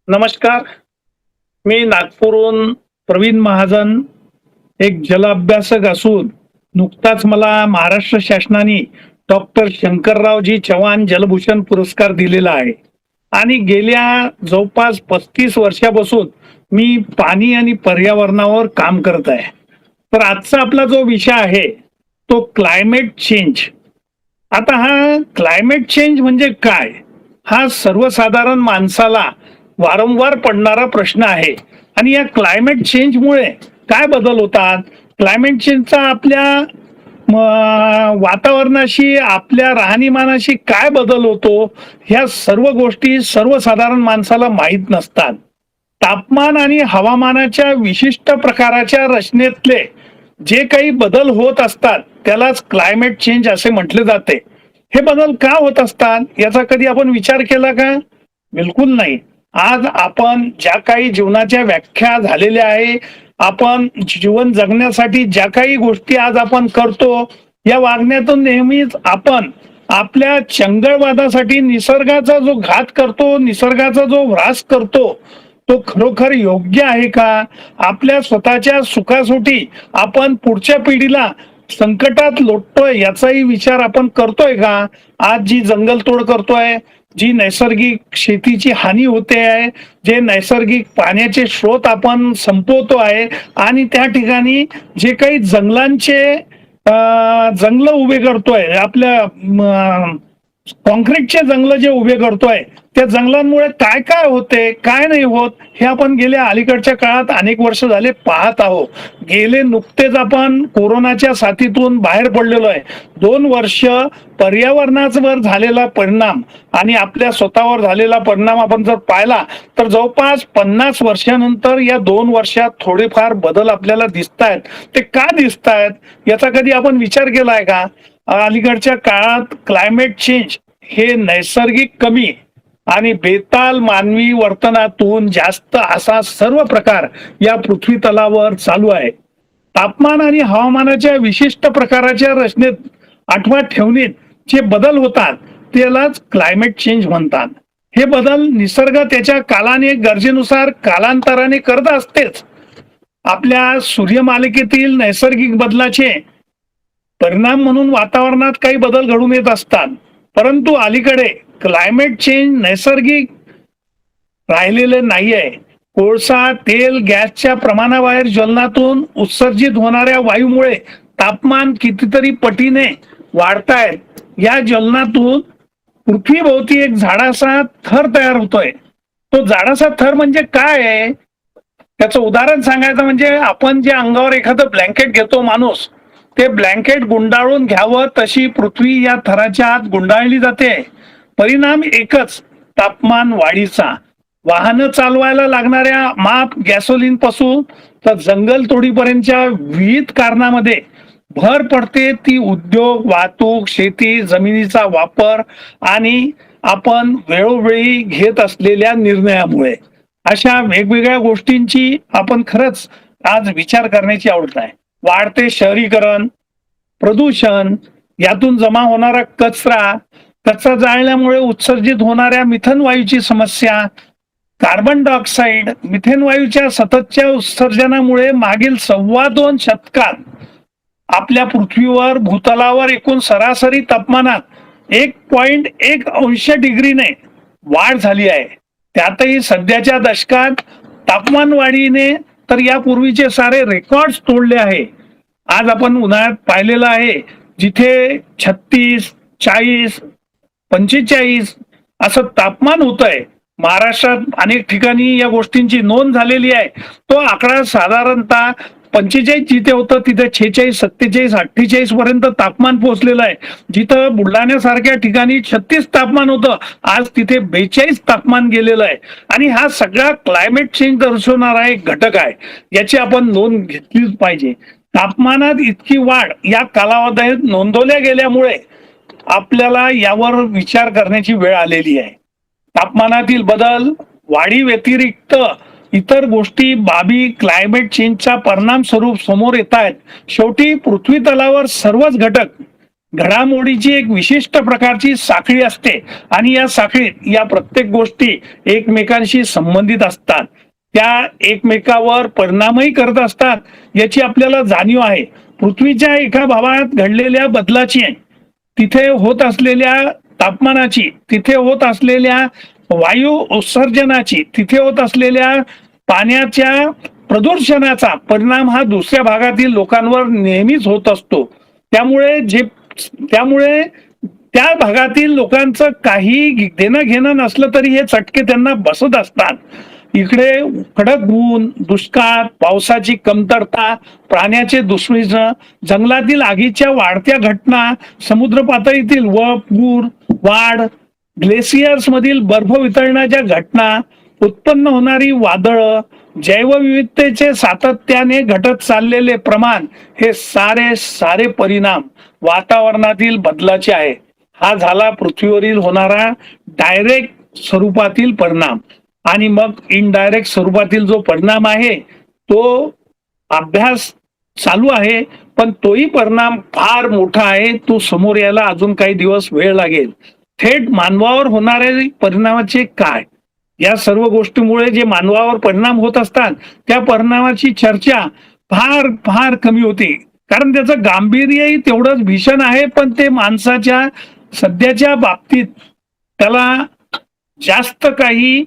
नमस्कार. मी नागपूरहून प्रवीण महाजन, एक जलअभ्यासक असून नुकताच मला महाराष्ट्र शासनाने डॉक्टर शंकररावजी चव्हाण जलभूषण पुरस्कार दिलेला आहे. आणि गेल्या जवळपास 35 वर्षापासून मी पाणी आणि पर्यावरणावर काम करत आहे. तर आजचा आपला जो विषय आहे तो क्लायमेट चेंज. आता हा क्लायमेट चेंज म्हणजे काय? हा सर्वसाधारण माणसाला वारंवार पडणारा प्रश्न आहे. आणि या क्लायमेट चेंजमुळे काय बदल होतात? क्लायमेट चेंजचा आपल्या वातावरणाशी, आपल्या राहणीमानाशी काय बदल होतो? ह्या सर्व गोष्टी सर्वसाधारण माणसाला माहीत नसतात. तापमान आणि हवामानाच्या विशिष्ट प्रकाराच्या रचनेतले जे काही बदल होत असतात त्यालाच क्लायमेट चेंज असे म्हटले जाते. हे बदल का होत असतात याचा कधी आपण विचार केला का? बिलकुल नाही. आज आपण ज्या काही जीवनाच्या व्याख्या झालेल्या आहे, आपण जीवन जगण्यासाठी ज्या काही गोष्टी आज आपण करतो, या वागण्यातून नेहमीच आपण आपल्या चंगळवादासाठी निसर्गाचा जो घात करतो, निसर्गाचा जो ऱ्हास करतो, तो खरोखर योग्य आहे का? आपल्या स्वतःच्या सुखासाठी आपण पुढच्या पिढीला संकटात लोटतोय याचाही विचार आपण करतोय का? आज जी जंगलतोड करतोय, जी नैसर्गिक शेतीची हानी होते आहे, जे नैसर्गिक पाण्याचे स्रोत आपण संपवतो आहे आणि त्या ठिकाणी जे काही जंगलांचे जंगल उभे करतोय, आपल्या कॉन्क्रीटचे जंगल जे उभे करतोय, त्या जंगलांमुळे काय काय होते, काय नाही होत, हे आपण गेल्या अलीकडच्या काळात अनेक वर्ष झाले पाहत आहोत. गेले नुकतेच आपण कोरोनाच्या साथीतून बाहेर पडलेलो आहे. 2 वर्ष पर्यावरणावर झालेला परिणाम आणि आपल्या स्वतःवर झालेला परिणाम आपण जर पाहिला तर जवळपास 50 वर्षानंतर या 2 वर्षात थोडेफार बदल आपल्याला दिसत आहेत. ते का दिसत आहेत याचा कधी आपण विचार केलाय का? अलीकडच्या काळात क्लायमेट चेंज हे नैसर्गिक कमी आणि बेताल मानवी वर्तनातून जास्त असा सर्व प्रकार या पृथ्वी तलावर चालू आहे. तापमान आणि हवामानाच्या विशिष्ट प्रकाराच्या रचनेत आठवत ठेवणीत जे बदल होतात त्यालाच क्लायमेट चेंज म्हणतात. हे बदल निसर्ग त्याच्या कालाने गरजेनुसार कालांतराने करत असतेच. आपल्या सूर्यमालिकेतील नैसर्गिक बदलाचे परिणाम म्हणून वातावरणात काही बदल घडून येत असतात. परंतु अलीकडे क्लायमेट चेंज नैसर्गिक राहिलेले नाहीये. कोळसा, तेल, गॅसच्या प्रमाणाबाहेर ज्वलनातून उत्सर्जित होणाऱ्या वायूमुळे तापमान कितीतरी पटीने वाढतायत. या ज्वलनातून पृथ्वीभोवती एक झाडाचा थर तयार होतोय. तो झाडाचा थर म्हणजे काय आहे? त्याचं उदाहरण सांगायचं म्हणजे आपण जे अंगावर एखादं ब्लँकेट घेतो माणूस, ते ब्लँकेट गुंडाळून घ्यावं तशी पृथ्वी या थराच्या आत गुंडाळली जाते. परिणाम एकच, तापमान वाढीचा. वाहनं चालवायला लागणाऱ्या माप गॅसोलीन पासून तर जंगल तोडीपर्यंतच्या विविध कारणामध्ये भर पडते ती उद्योग, वाहतूक, शेती, जमिनीचा वापर आणि आपण वेळोवेळी घेत असलेल्या निर्णयामुळे. अशा वेगवेगळ्या गोष्टींची आपण खरंच आज विचार करण्याची आवडत आहे. वाढते शहरीकरण, प्रदूषण, यातून जमा होणारा कचरा, कचरा जाळल्यामुळे उत्सर्जित होणाऱ्या मिथेन वायूची समस्या, कार्बन डायऑक्साईड, मिथेन वायूच्या सततच्या उत्सर्जनामुळे मागील 2.25 शतकात आपल्या पृथ्वीवर भूतलावर एकूण सरासरी तापमानात 1.1 अंश डिग्रीने वाढ झाली आहे. त्यातही सध्याच्या दशकात तापमान वाढीने तर यापूर्वीचे सारे रेकॉर्ड तोडले आहे. आज आपण उन्हाळ्यात पाहिलेलं आहे जिथे 36, 40, 45 असं तापमान होत आहे. महाराष्ट्रात अनेक ठिकाणी या गोष्टींची नोंद झालेली आहे. तो आकडा साधारणतः 45 जिथे होतं तिथे 46, 47, 48 पर्यंत तापमान पोहोचलेलं आहे. जिथं बुलढाण्यासारख्या ठिकाणी 36 तापमान होतं, आज तिथे 42 तापमान गेलेलं आहे. आणि हा सगळा क्लायमेट चेंज दर्शवणारा एक घटक आहे. याची आपण नोंद घेतलीच पाहिजे. तापमानात इतकी वाढ या कालावधीत नोंदवल्या गेल्यामुळे आपल्याला यावर विचार करण्याची वेळ आलेली आहे. तापमानातील बदल, वाढी व्यतिरिक्त इतर गोष्टी, बाबी क्लायमेट चेंजचा परिणाम स्वरूप समोर येत आहेत. शेवटी पृथ्वी तलावर सर्वच घटक घडामोडीची एक विशिष्ट प्रकारची साखळी असते आणि या साखळीत या प्रत्येक गोष्टी एकमेकांशी संबंधित असतात, त्या एकमेकावर परिणामही करत असतात याची आपल्याला जाणीव आहे. पृथ्वीच्या एका भागात घडलेल्या बदलाची, तिथे होत असलेल्या तापमानाची, तिथे होत असलेल्या वायू उत्सर्जनाची, तिथे होत असलेल्या पाण्याच्या प्रदूषणाचा परिणाम हा दुसऱ्या भागातील लोकांवर नेहमीच होत असतो. त्यामुळे त्या भागातील लोकांचं काही देणं घेणं नसलं तरी हे चटके त्यांना बसत असतात. इकडे कडक ऊन, दुष्काळ, पावसाची कमतरता, प्राण्याचे दुष्परिणाम, जंगलातील आगीच्या वाढत्या घटना, समुद्र पातळीतील पूर वाढ, ग्लेसियर्स मधील बर्फ वितरणाच्या घटना, उत्पन्न होणारी वादळं, जैवविविधतेचे सातत्याने घटत चाललेले प्रमाण, हे सारे परिणाम वातावरणातील बदलाचे आहे. हा झाला पृथ्वीवरील होणारा डायरेक्ट स्वरूपातील परिणाम. आणि मग इनडायरेक्ट स्वरूपातील जो परिणाम आहे तो अभ्यास चालू आहे, पण तोही परिणाम फार मोठा आहे. तो समोर यायला अजून काही दिवस वेळ लागेल. थेट मानवावर होणारे परिणामाचे काय, या सर्व गोष्टीमुळे जे मानवावर परिणाम होत असतात त्या परिणामाची चर्चा फार फार कमी होती, कारण त्याचं गांभीर्यही तेवढंच भीषण आहे. पण ते माणसाच्या सध्याच्या बाबतीत त्याला जास्त काही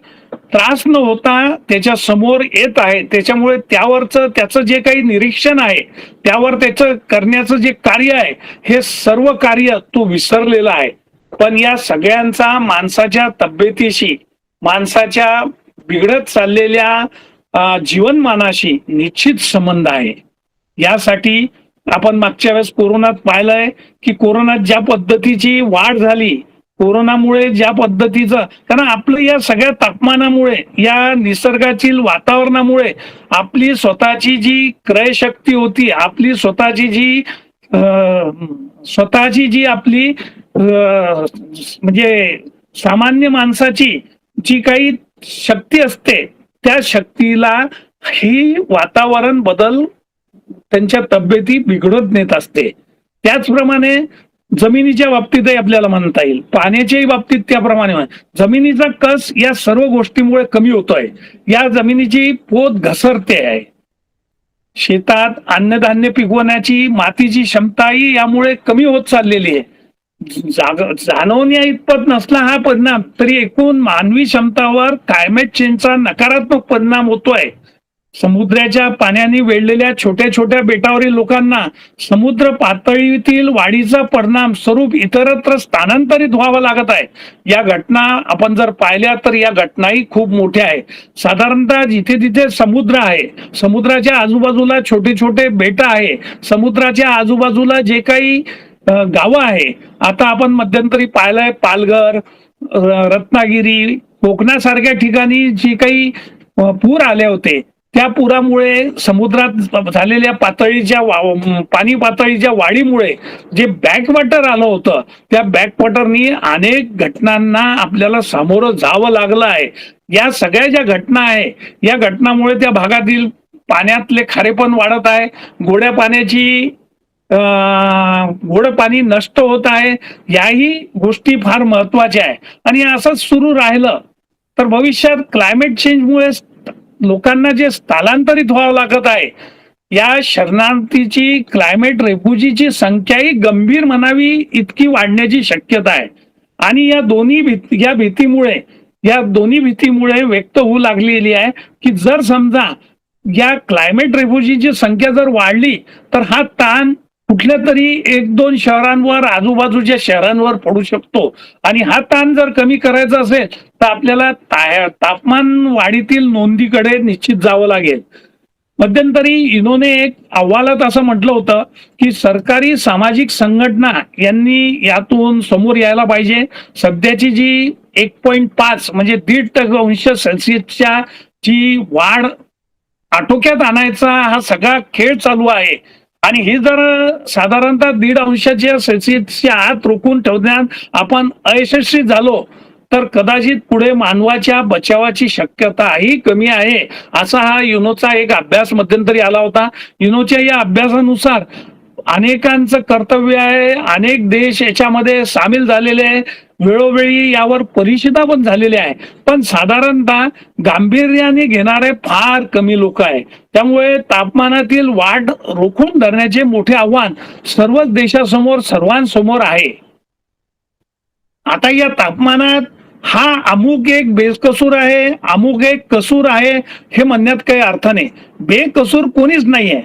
त्रास न होता त्याच्या समोर येत आहे. त्याच्यामुळे त्याचं जे काही निरीक्षण आहे, त्यावर त्याचं करण्याचं जे कार्य आहे, हे सर्व कार्य तो विसरलेला आहे. पण या सगळ्यांचा माणसाच्या तब्येतीशी, माणसाच्या बिघडत चाललेल्या जीवनमानाशी निश्चित संबंध आहे. यासाठी आपण मागच्या वेळेस कोरोनात पाहिलंय की कोरोनात ज्या पद्धतीची वाढ झाली, कोरोनामुळे ज्या पद्धतीचं, कारण आपलं या सगळ्या तापमानामुळे, या निसर्गातील वातावरणामुळे आपली स्वतःची जी क्रयशक्ती होती, आपली स्वतःची जी आपली म्हणजे सामान्य माणसाची जी काही शक्ती असते, त्या शक्तीला ही वातावरण बदल त्यांच्या तब्येती बिघडत नेत असते. त्याचप्रमाणे जमिनीच्या बाबतीतही आपल्याला म्हणता येईल, पाण्याच्याही बाबतीत त्याप्रमाणे जमिनीचा कस या सर्व गोष्टीमुळे कमी होतोय. या जमिनीची पोत घसरते आहे. शेतात अन्नधान्य पिकवण्याची मातीची क्षमताही यामुळे कमी होत चाललेली आहे. जाणवण्या इतपत नसला हा परिणाम, तरी एकूण मानवी क्षमतावर क्लायमेट चेंजचा नकारात्मक परिणाम होतोय. समुद्राच्या पाण्याने वेढलेल्या छोट्या छोट्या बेटावरील लोकांना समुद्र पातळीतील वाढीचा परिणाम स्वरूप इतरत्र स्थानांतरित व्हावं लागत आहे. या घटना आपण जर पाहिल्या तर या घटनाही खूप मोठ्या आहे. साधारणतः जिथे तिथे समुद्र आहे, समुद्राच्या आजूबाजूला छोटे छोटे बेट आहे, समुद्राच्या आजूबाजूला जे काही गावं आहे, आता आपण मध्यंतरी पाहिलंय पालघर, रत्नागिरी, कोकणासारख्या ठिकाणी जे काही पूर आले होते, त्या पुरामुळे समुद्रात झालेल्या पाणी पातळीच्या वाढीमुळे जे बॅकवॉटर आलं होतं, त्या बॅकवॉटरनी अनेक घटनांना आपल्याला सामोरं जावं लागलं आहे. या सगळ्या ज्या घटना आहे, या घटनामुळे त्या भागातील पाण्यातले खारेपण वाढत आहे, गोड पाणी नष्ट होत आहे. याही गोष्टी फार महत्वाच्या आहे. आणि असंच सुरू राहिलं तर भविष्यात क्लायमेट चेंजमुळे लोकांना जे स्थलांतरित व्हावं लागत आहे, या शरणार्थीची, क्लायमेट रेफ्युजीची संख्याही गंभीर म्हणावी इतकी वाढण्याची शक्यता आहे. आणि या दोन्ही भीतीमुळे व्यक्त होऊ लागलेली आहे की जर समजा या क्लायमेट रेफ्युजीची संख्या जर वाढली तर हा ताण कुठल्या तरी 1-2 शहरांवर, आजूबाजूच्या शहरांवर पडू शकतो. आणि हा ताण जर कमी करायचा असेल तर आपल्याला तापमान वाढीतील नोंदीकडे निश्चित जावं लागेल. मध्यंतरी युनोने एक अहवालात असं म्हटलं होतं की सरकारी सामाजिक संघटना यांनी यातून समोर यायला पाहिजे. सध्याची जी 1.5 म्हणजे 1.5°C जी वाढ आटोक्यात आणायचा हा सगळा खेळ चालू आहे. आणि हे जर साधारणतः 1.5°C आत रोखून ठेवण्यात आपण अयशस्वी झालो तर कदाचित पुढे मानवाच्या बचावाची शक्यताही कमी आहे, असा हा युनोचा एक अभ्यास मध्यंतरी आला होता. युनोच्या या अभ्यासानुसार अनेकांचं कर्तव्य आहे, अनेक देश याच्यामध्ये सामील झालेले आहे, वेळोवेळी यावर परिषदा पण झालेल्या आहे. पण साधारणतः गांभीर्याने घेणारे फार कमी लोक आहे. त्यामुळे तापमानातील वाढ रोखून धरण्याचे मोठे आव्हान सर्वच देशासमोर सर्वांसमोर आहे. आता या तापमानात हा अमुक एक बेकसूर आहे, अमुक एक कसूर आहे, हे म्हणण्यात काही अर्थ नाही. बेकसूर कोणीच नाहीये.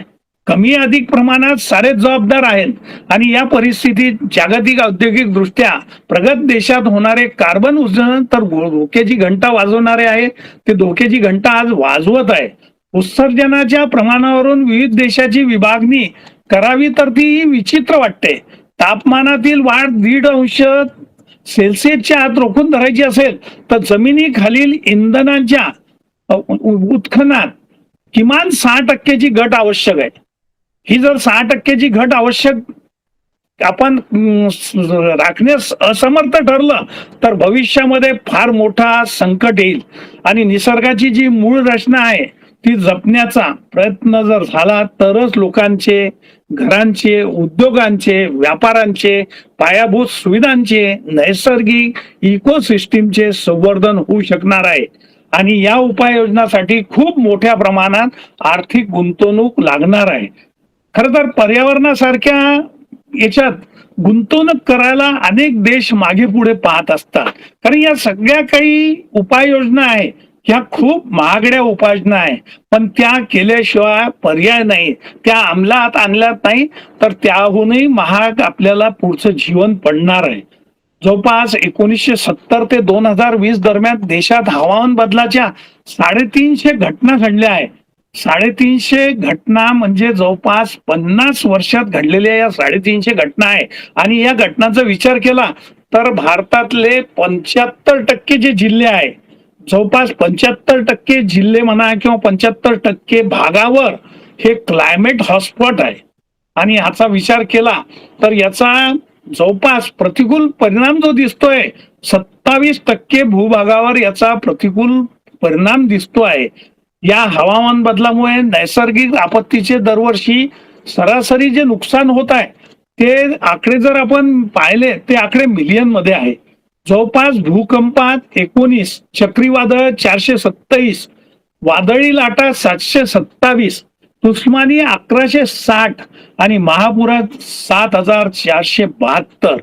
कमी अधिक प्रमाणात सारेच जबाबदार आहेत आणि या परिस्थितीत जागतिक औद्योगिक दृष्ट्या प्रगत देशात होणारे कार्बन उत्सर्जन तर धोक्याची घंटा वाजवणारे आहे. ते धोक्याची घंटा आज वाजवत आहे. उत्सर्जनाच्या प्रमाणावरून विविध देशाची विभागणी करावी तर ती विचित्र वाटते. तापमानातील वाढ 1.5 सेल्सिअसच्या आत रोखून धरायची असेल तर जमिनीखालील इंधनांच्या उत्खननात किमान 6% घट आवश्यक आहे. ही जर 6% घट आवश्यक आपण राखण्यास असमर्थ ठरलं तर भविष्यामध्ये फार मोठा संकट येईल आणि निसर्गाची जी मूळ रचना आहे ती जपण्याचा प्रयत्न जर झाला तरच लोकांचे, घरांचे, उद्योगांचे, व्यापारांचे, पायाभूत सुविधांचे, नैसर्गिक इकोसिस्टीमचे संवर्धन होऊ शकणार आहे. आणि या उपाययोजनासाठी खूप मोठ्या प्रमाणात आर्थिक गुंतवणूक लागणार आहे. खरं तर पर्यावरणासारख्या याच्यात गुंतवणूक करायला अनेक देश मागे पुढे पाहत असतात. कारण या सगळ्या काही उपाययोजना आहे ह्या खूप महागड्या उपाययोजना आहे, पण त्या केल्याशिवाय पर्याय नाही. त्या अंमलात आणल्यात नाही तर त्याहूनही महाग आपल्याला पुढचं जीवन पडणार आहे. जवळपास 1970 ते 2020 दरम्यान देशात हवामान बदलाच्या 350 घटना घडल्या आहे. 350 घटना म्हणजे जवळपास 50 वर्षात घडलेल्या या 350 घटना आहे. आणि या घटनांचा विचार केला तर भारतातले 75% जे जिल्हे आहे, जवळपास 75% जिल्हे म्हणा किंवा 75% भागावर हे क्लायमेट हॉटस्पॉट आहे. आणि याचा विचार केला तर याचा जवळपास प्रतिकूल परिणाम जो दिसतोय 27% भूभागावर याचा प्रतिकूल परिणाम दिसतो आहे. या हवामान बदलामुळे नैसर्गिक आपत्तीचे दरवर्षी सरासरी जे नुकसान होत आहे ते आकडे जर आपण पाहिले ते आकडे मिलियन मध्ये आहे. जवळपास भूकंपात 19, चक्रीवादळ 427, वादळी लाटा 727, तुस्मानी 1160 आणि महापुरात 7472.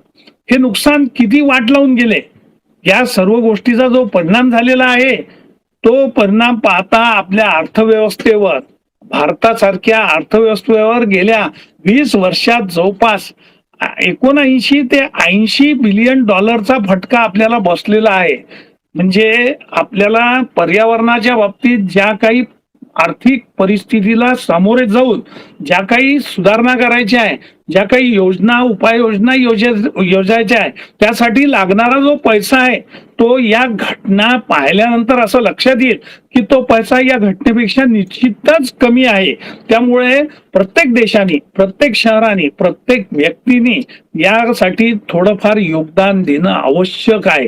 हे नुकसान किती वाट लावून गेले. या सर्व गोष्टीचा जो परिणाम झालेला आहे तो परिणाम पाहता आपल्या अर्थव्यवस्थेवर, भारतासारख्या अर्थव्यवस्थेवर गेल्या 20 वर्षात जवळपास 79 ते 80 बिलियन डॉलरचा फटका आपल्याला बसलेला आहे. म्हणजे आपल्याला पर्यावरणाच्या बाबतीत ज्या काही आर्थिक परिस्थितीला सामोरे जाऊन ज्या काही सुधारणा करायच्या आहे, ज्या काही योजना उपाययोजना योजायच्या आहे, त्यासाठी लागणारा जो पैसा आहे तो या घटना पाहिल्यानंतर असं लक्षात येईल की तो पैसा या घटनेपेक्षा निश्चितच कमी आहे. त्यामुळे प्रत्येक देशाने, प्रत्येक शहराने, प्रत्येक व्यक्तीने यासाठी थोडंफार योगदान देणं आवश्यक आहे.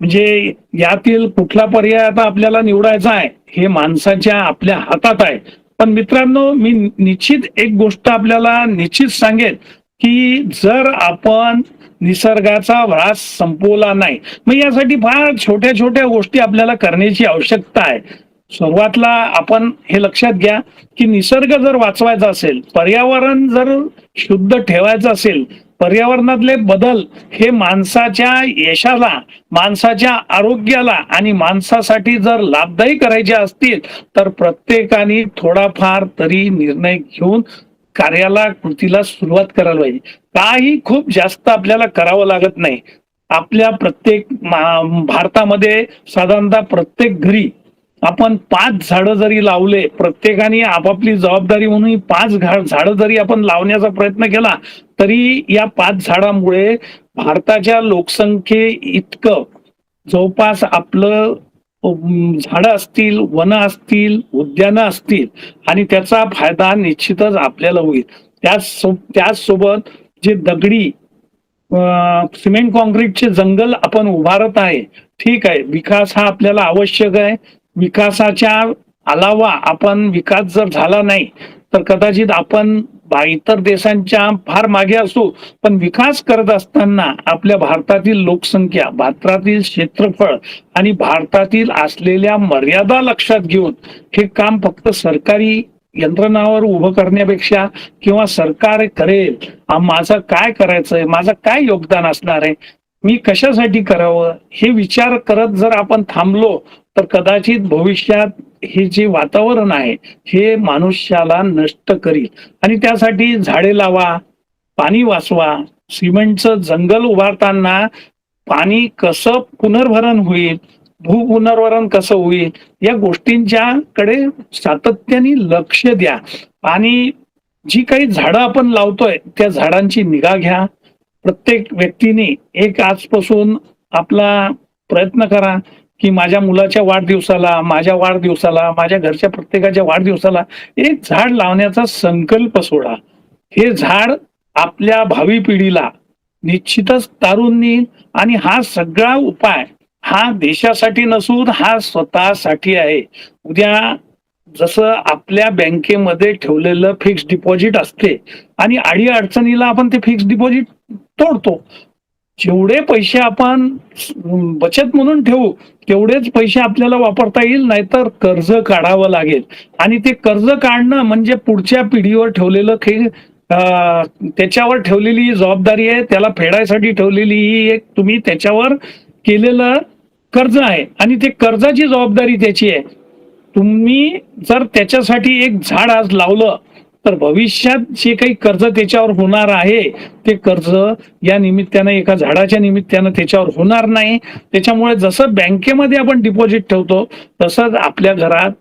म्हणजे यातील कुठला पर्याय आता आपल्याला निवडायचा आहे हे माणसाच्या आपल्या हातात आहे. पण मित्रांनो, मी निश्चित एक गोष्ट आपल्याला निश्चित सांगेन की जर आपण निसर्गाचा ऱ्हास संपवला नाही, मग यासाठी फार छोट्या छोट्या गोष्टी आपल्याला करण्याची आवश्यकता आहे. सुरुवातला आपण हे लक्षात घ्या की निसर्ग जर वाचवायचा असेल, पर्यावरण जर शुद्ध ठेवायचं असेल, पर्यावरणातले बदल हे माणसाच्या यशाला, माणसाच्या आरोग्याला आणि माणसासाठी जर लाभदायी करायचे असतील तर प्रत्येकाने थोडाफार तरी निर्णय घेऊन कार्याला, कृतीला सुरुवात करायला पाहिजे. काही खूप जास्त आपल्याला करावं लागत नाही. आपल्या प्रत्येक भारतामध्ये साधारणतः प्रत्येक घरी आपण 5 झाडं जरी लावले, प्रत्येकाने आपापली जबाबदारी म्हणून 5 झाडं जरी आपण लावण्याचा प्रयत्न केला तरी या 5 झाडामुळे भारताच्या लोकसंख्ये इतकं जवळपास आपलं झाडं असतील, वन असतील, उद्यानं असतील आणि त्याचा फायदा निश्चितच आपल्याला होईल. त्याचसोबत जे दगडी सिमेंट कॉन्क्रीटचे जंगल आपण उभारत आहे, ठीक आहे, विकास हा आपल्याला आवश्यक आहे. विकासाच्या अलावा आपण विकास जर झाला नाही तर कदाचित आपण इतर देशांच्या फार मागे असू, पण विकास करत असताना आपल्या भारतातील लोकसंख्या, भारतातील क्षेत्रफळ आणि भारतातील असलेल्या मर्यादा लक्षात घेऊन हे काम फक्त सरकारी यंत्रणावर उभं करण्यापेक्षा किंवा सरकार करेल, माझं काय करायचंय, माझं काय योगदान असणार आहे, मी कशासाठी करावं, हे विचार करत जर आपण थांबलो तर कदाचित भविष्यात हे जे वातावरण आहे हे मनुष्याला नष्ट करील. आणि त्यासाठी झाडे लावा, पाणी वाचवा. सिमेंटचं जंगल उभारताना पाणी कसं पुनर्भरण होईल, भूपुनर्भरण कसं होईल, या गोष्टींच्याकडे सातत्याने लक्ष द्या. आणि जी काही झाडं आपण लावतोय त्या झाडांची निगा घ्या. प्रत्येक व्यक्तीने एक आजपासून आपला प्रयत्न करा की माझ्या मुलाच्या वाढदिवसाला, माझ्या वाढदिवसाला, माझ्या घरच्या प्रत्येकाच्या वाढदिवसाला एक झाड लावण्याचा संकल्प सोडा. हे झाड आपल्या भावी पिढीला निश्चितच तारून नेईल. आणि हा सगळा उपाय हा देशासाठी नसून हा स्वतःसाठी आहे. उद्या जसं आपल्या बँकेमध्ये ठेवलेलं फिक्स डिपॉझिट असते आणि अडचणीला आपण ते फिक्स डिपॉझिट तोडतो, जेवढे पैसे आपण बचत म्हणून ठेवू तेवढेच पैसे आपल्याला वापरता येईल, नाहीतर कर्ज काढावं लागेल. आणि ते कर्ज काढणं म्हणजे पुढच्या पिढीवर ठेवलेलं त्याच्यावर ठेवलेली जबाबदारी आहे, त्याला फेडायसाठी ठेवलेली ही एक तुम्ही त्याच्यावर केलेलं कर्ज आहे आणि ते कर्जाची जबाबदारी त्याची आहे. तुम्ही जर त्याच्यासाठी एक झाड आज लावलं तर भविष्यात जे काही कर्ज त्याच्यावर होणार आहे ते कर्ज या निमित्तानं, एका झाडाच्या निमित्तानं त्याच्यावर होणार नाही. त्याच्यामुळे जसं बँकेमध्ये आपण डिपॉझिट ठेवतो तसंच आपल्या घरात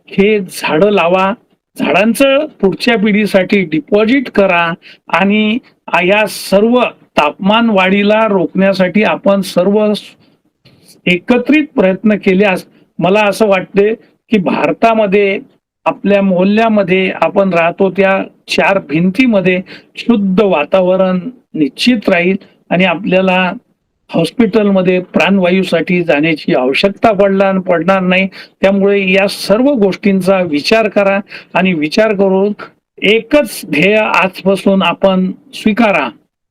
हे झाडं लावा, झाडांचं पुढच्या पिढीसाठी डिपॉझिट करा. आणि या सर्व तापमान वाढीला रोखण्यासाठी आपण सर्व एकत्रित प्रयत्न केल्यास मला असं वाटते की भारतामध्ये, आपल्या मोहल्ल्यामध्ये आपण राहतो त्या चार भिंतीमध्ये शुद्ध वातावरण निश्चित राहील आणि आपल्याला हॉस्पिटलमध्ये प्राणवायूसाठी जाण्याची आवश्यकता पडणार नाही. त्यामुळे या सर्व गोष्टींचा विचार करा आणि विचार करून एकच ध्येय आजपासून आपण स्वीकारा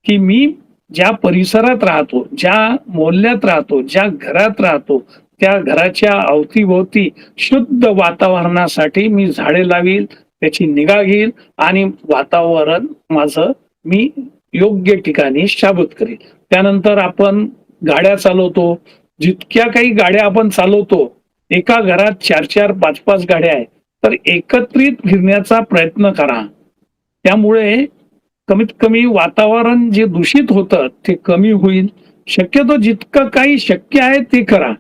की मी ज्या परिसरात राहतो, ज्या मोहल्ल्यात राहतो, ज्या घरात राहतो त्या घराच्या अवतीभोवती शुद्ध वातावरणासाठी मी झाडे लावील, त्याची निगा घेईल आणि वातावरण माझं मी योग्य ठिकाणी शाबूत करेल. त्यानंतर आपण गाड्या चालवतो, जितक्या काही गाड्या आपण चालवतो, एका घरात 4-4, 5-5 गाड्या आहेत, तर एकत्रित फिरण्याचा प्रयत्न करा. त्यामुळे कमीत कमी वातावरण जे दूषित होतं ते कमी होईल. शक्यतो जितकं काही शक्य आहे ते करा.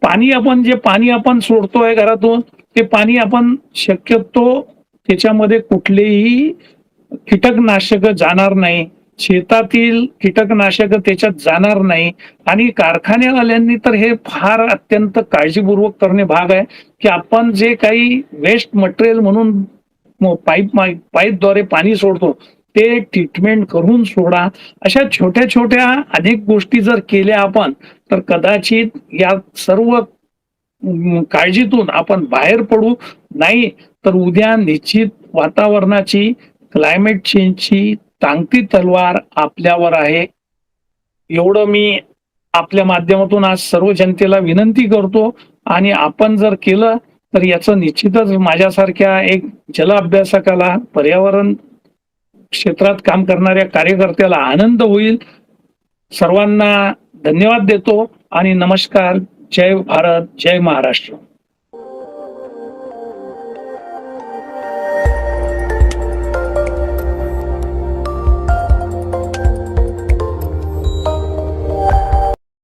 पाणी आपण सोडतोय घरातून, ते पाणी आपण शक्यतो त्याच्यामध्ये कुठलेही कीटकनाशक जाणार नाही, शेतातील कीटकनाशक त्याच्यात जाणार नाही. आणि कारखान्यावाल्यांनी तर हे फार अत्यंत काळजीपूर्वक करणे भाग आहे की आपण जे काही वेस्ट मटेरियल म्हणून पाईपद्वारे पाणी सोडतो ते ट्रीटमेंट करून सोडा. अशा छोट्या छोट्या अनेक गोष्टी जर केल्या आपण तर कदाचित या सर्व काळजीतून आपण बाहेर पडू. नाही तर उद्या निश्चित वातावरणाची, क्लायमेट चेंजची टांगती तलवार आपल्यावर आहे. एवढं मी आपल्या माध्यमातून आज सर्व जनतेला विनंती करतो. आणि आपण जर केलं तर याचं निश्चितच माझ्यासारख्या एक जल अभ्यासकाला, पर्यावरण क्षेत्रात काम करणाऱ्या कार्यकर्त्याला आनंद होईल. सर्वांना धन्यवाद देतो आणि नमस्कार. जय भारत, जय महाराष्ट्र.